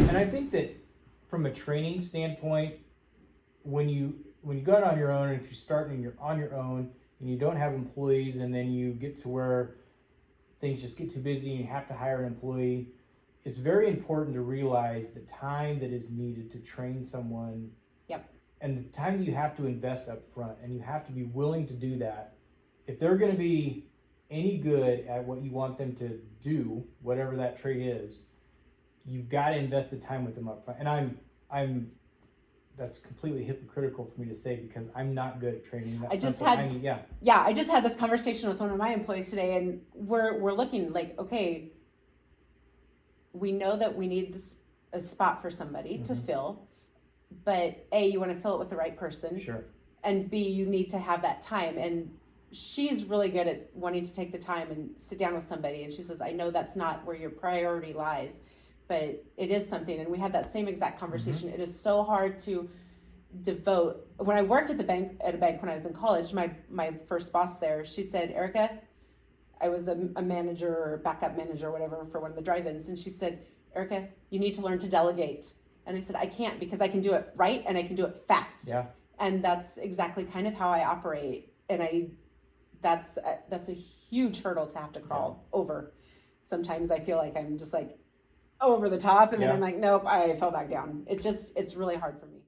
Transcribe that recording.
And I think that from a training standpoint, when you go out on your own, and if you start and you're on your own and you don't have employees, and then you get to where things just get too busy and you have to hire an employee, it's very important to realize the time that is needed to train someone. Yep. And the time that you have to invest up front, and you have to be willing to do that. If they're going to be any good at what you want them to do, whatever that trade is, you've got to invest the time with them up front. And I'm that's completely hypocritical for me to say, because I'm not good at training. That's I just had this conversation with one of my employees today, and we're looking like, okay, we know that we need a spot for somebody to fill, but A, you want to fill it with the right person. Sure. And B, you need to have that time. And she's really good at wanting to take the time and sit down with somebody. And she says, I know that's not where your priority lies, but it is something. And we had that same exact conversation. It is so hard to devote. When I worked at a bank when I was in college, my first boss there, she said, Erika, I was a manager or backup manager or whatever for one of the drive-ins. And she said, Erika, you need to learn to delegate. And I said, I can't, because I can do it right and I can do it fast. Yeah. And that's exactly kind of how I operate. And that's a huge hurdle to have to crawl over. Sometimes I feel like I'm just like over the top, and then I'm like, nope, I fell back down. It's really hard for me.